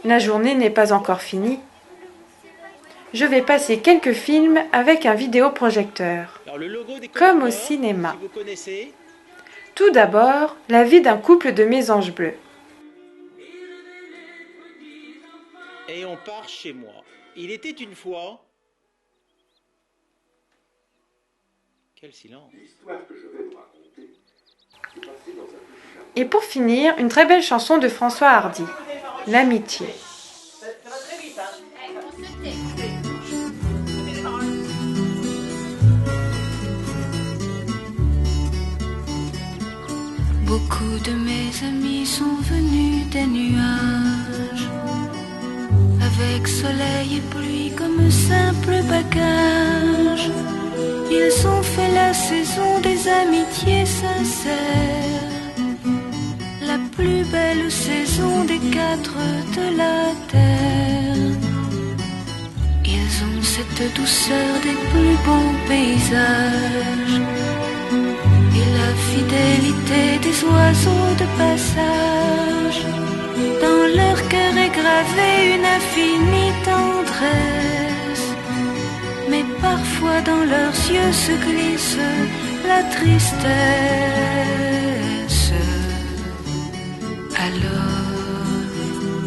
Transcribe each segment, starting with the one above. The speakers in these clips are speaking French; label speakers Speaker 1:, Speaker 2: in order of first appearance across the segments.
Speaker 1: La journée n'est pas encore finie. Je vais passer quelques films avec un vidéoprojecteur, comme au cinéma. Tout d'abord, la vie d'un couple de mésanges bleus.
Speaker 2: Et on part chez moi. Il était une fois... Quel silence.
Speaker 1: Et pour finir, une très belle chanson de François Hardy, L'amitié.
Speaker 3: Beaucoup de mes amis sont venus des nuages, avec soleil et pluie comme simple bagage. Ils ont fait la saison des amitiés sincères, la plus belle saison des quatre de la terre. Ils ont cette douceur des plus beaux paysages et la fidélité des oiseaux de passage. Dans leur cœur est gravée une infinie tendresse, mais parfois dans leurs yeux se glisse la tristesse. Alors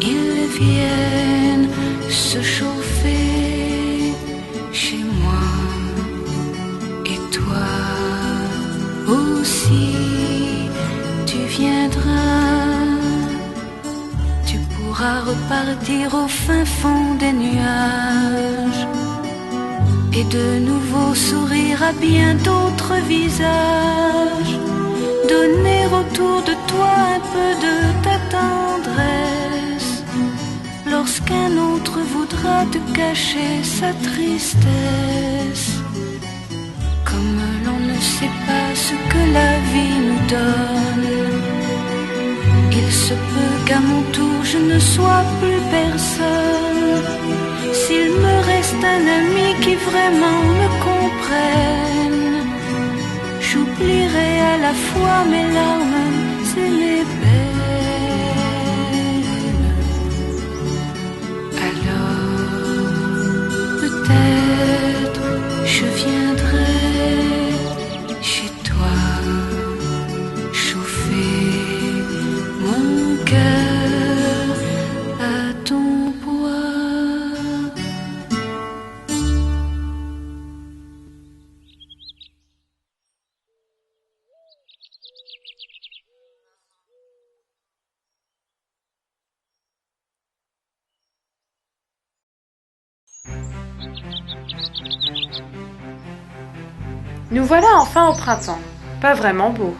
Speaker 3: ils viennent se chauffer chez moi, et toi aussi tu viendras. Tu pourras repartir au fin fond des nuages et de nouveau sourire à bien d'autres visages, donner autour de toi un peu de ta tendresse, lorsqu'un autre voudra te cacher sa tristesse. Comme l'on ne sait pas ce que la vie nous donne, il se peut qu'à mon tour je ne sois plus personne. S'il me reste un ami qui vraiment me comprenne, j'oublierai à la fois mes larmes et mes peines. Alors peut-être je viendrai chez toi, chauffer mon cœur à ton bois.
Speaker 1: Nous voilà enfin au printemps. Pas vraiment beau.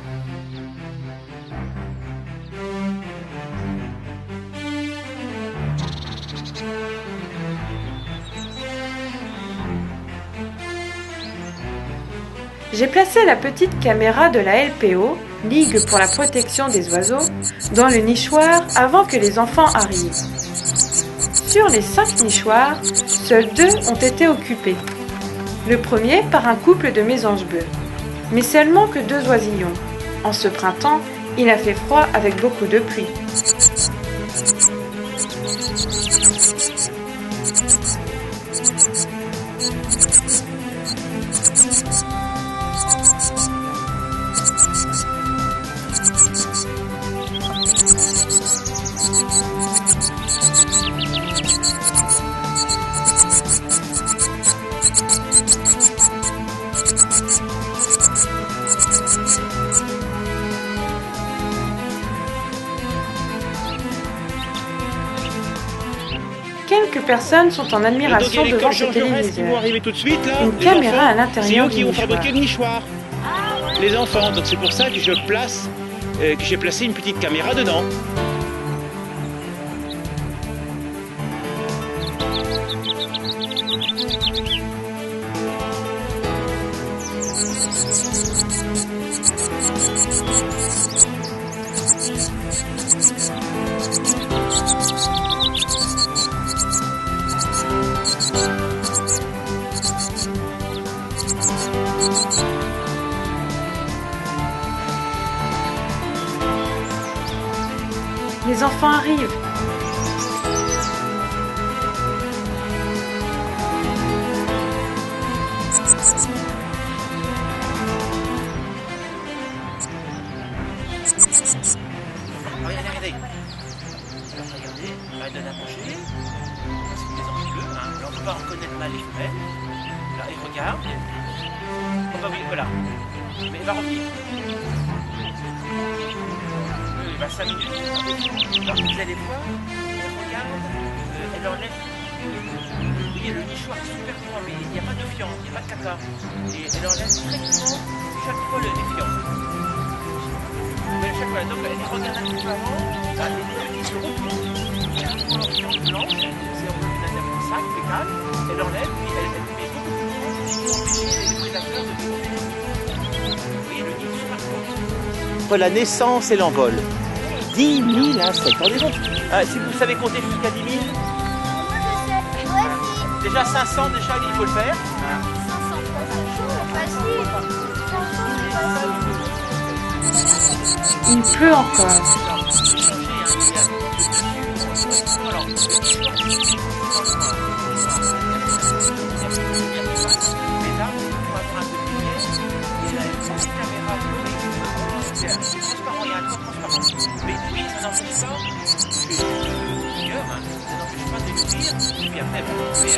Speaker 1: J'ai placé la petite caméra de la LPO, Ligue pour la protection des oiseaux, dans le nichoir avant que les enfants arrivent. Sur les 5 nichoirs, seuls 2 ont été occupés. Le premier par un couple de mésanges bleus, mais seulement que 2 oisillons. En ce printemps, il a fait froid avec beaucoup de pluie. Quelques personnes sont en admiration devant ce téléviseur. Une caméra à l'intérieur du nichoir.
Speaker 2: C'est eux qui vont fabriquer le nichoir. Les enfants, donc c'est pour ça que j'ai placé une petite caméra dedans.
Speaker 1: Les enfants arrivent.
Speaker 4: Regardez, regardez. Alors regardez, elle donne à manger. C'est des enfants bleus, hein. Alors, on ne peut pas reconnaître mal les femelles. Là, il regarde. Oh bah oui, voilà. Mais il va revenir. Il va 5 minutes. Alors, vous allez voir, elle regarde, elle enlève. Oui, le nichoir est super droit, mais il n'y a pas de fiente, il n'y a pas de caca. Et elle enlève strictement chaque fois les fientes. Mais chaque fois, donc elle regarde un petit peu avant, bah, les petits se retournent. Elle prend leur fiente blanche, c'est un sac, fécal, elle enlève, puis elle met beaucoup de fientes pour empêcher les prédateurs de tomber. Vous voyez, le nid est super droit. Entre la naissance et l'envol. 10 000 insectes. Rendez compte, si vous savez compter jusqu'à 10 000, déjà 500, déjà il faut le faire.
Speaker 1: 500, il pleut encore.
Speaker 4: Mais oui, ça n'empêche pas, ça n'empêche pas de nourrir, et puis après, vous pouvez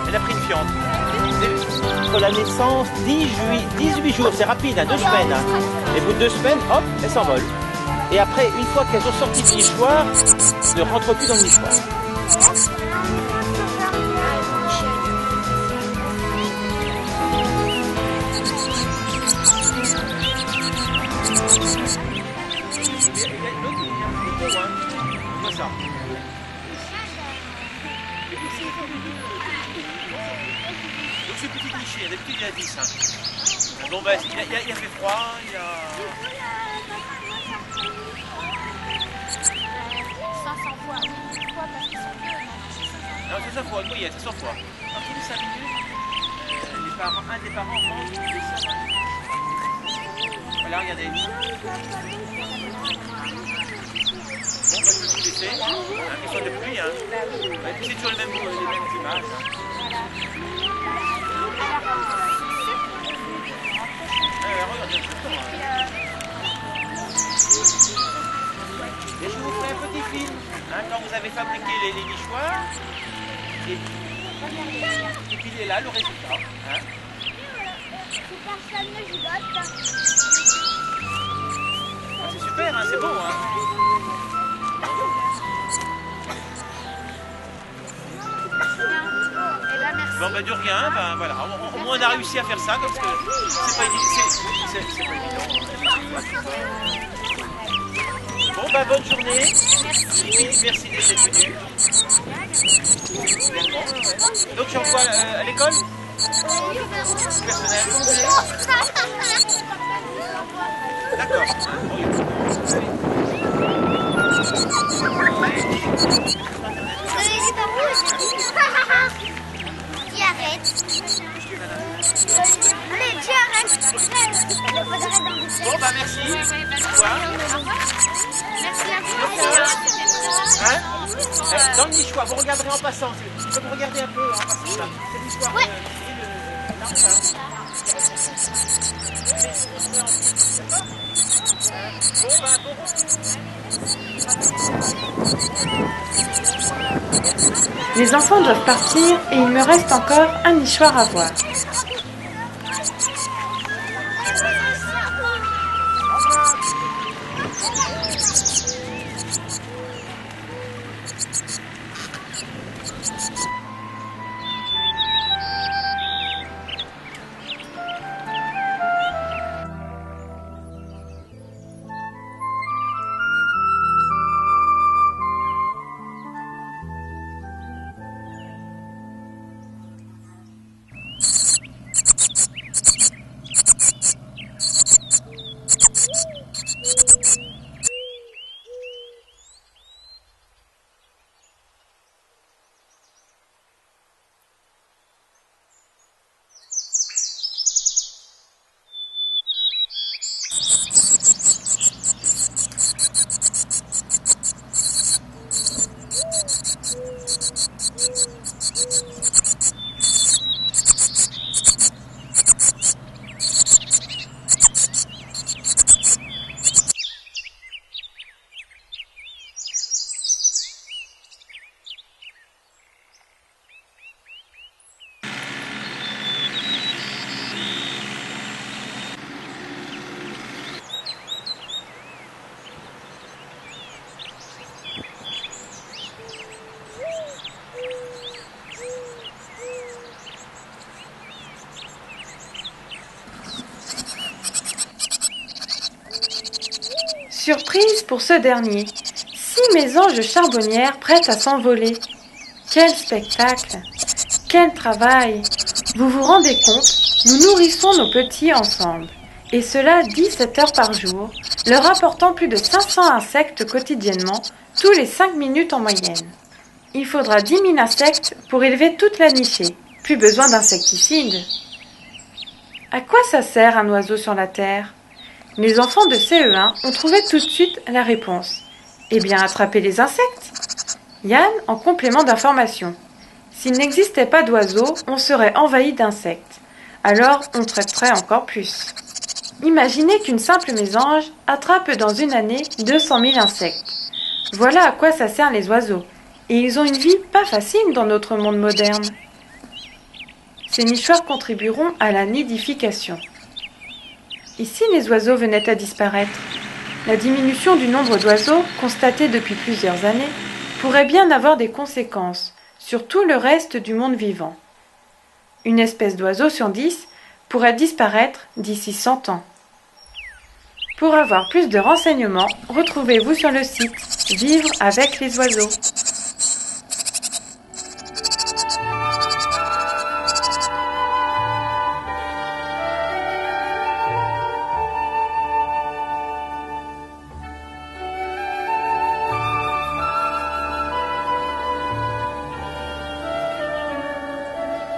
Speaker 4: elle a pris une fiente. Entre la naissance, 18 jours, c'est rapide, 2 semaines. Hein. Et au bout de 2 semaines, hop, elles s'envolent. Et après, une fois qu'elles ont sorti du nichoir, ne rentrent plus dans le nichoir. Donc c'est petit cliché, d'habitude il y a 10. Hein. Bon bah il a fait froid, il a...
Speaker 5: 500 fois, oui, une fois parce qu'ils sont vieux,
Speaker 4: non, c'est 500 fois, oui, il y a 100 fois. Alors tous les 5 minutes, un des parents mange les 5 minutes. Voilà, regardez. Bon bah je vais vous laisser, hein, question de pluie, hein. Et puis c'est toujours les mêmes images. Hein. Regardez, et je vous ferai un petit film, hein, quand vous avez fabriqué les nichoirs, et puis il est là le résultat. Hein. C'est super, hein, c'est beau. Hein. Bon ben de rien, ben voilà, au moins on a réussi à faire ça parce que c'est pas évident. Bon ben bonne journée, merci d'être venu. Donc tu envoies à l'école? Personnel. D'accord. Bon bah merci. Au revoir.
Speaker 5: Merci à vous.
Speaker 4: Hein? Dans le nichoir, vous regarderez en passant. Je peux vous regarder un peu en passant. C'est le nichoir.
Speaker 5: Ouais.
Speaker 1: Les enfants doivent partir et il me reste encore un nichoir à voir. Surprise pour ce dernier. 6 mésanges charbonnières prêtes à s'envoler. Quel spectacle! Quel travail! Vous vous rendez compte? Nous nourrissons nos petits ensemble. Et cela 17 heures par jour, leur apportant plus de 500 insectes quotidiennement, tous les 5 minutes en moyenne. Il faudra 10 000 insectes pour élever toute la nichée. Plus besoin d'insecticides. À quoi ça sert un oiseau sur la terre? Les enfants de CE1 ont trouvé tout de suite la réponse. Eh bien, attraper les insectes. Yann, en complément d'information. S'il n'existait pas d'oiseaux, on serait envahi d'insectes. Alors, on traiterait encore plus. Imaginez qu'une simple mésange attrape dans une année 200 000 insectes. Voilà à quoi ça sert les oiseaux. Et ils ont une vie pas facile dans notre monde moderne. Ces nichoirs contribueront à la nidification. Et si les oiseaux venaient à disparaître? La diminution du nombre d'oiseaux, constatée depuis plusieurs années, pourrait bien avoir des conséquences sur tout le reste du monde vivant. Une espèce d'oiseau sur 10 pourrait disparaître d'ici 100 ans. Pour avoir plus de renseignements, retrouvez-vous sur le site Vivre avec les oiseaux.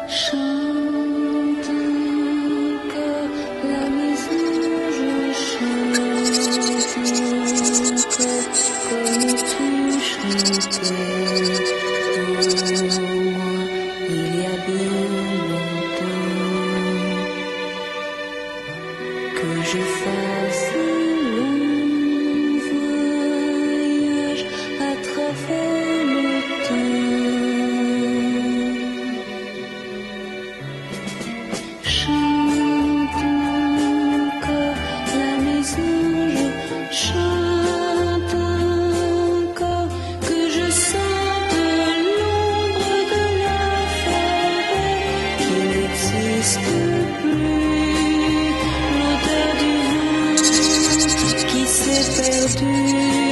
Speaker 3: Chante encore la maison, je chante encore comme tu chantais pour moi il y a bien longtemps. Que je fasse un long voyage à travers le temps. Chante encore la maison, je chante encore que je sente l'ombre de la forêt qui n'existe plus, l'odeur du vent qui s'est perdu.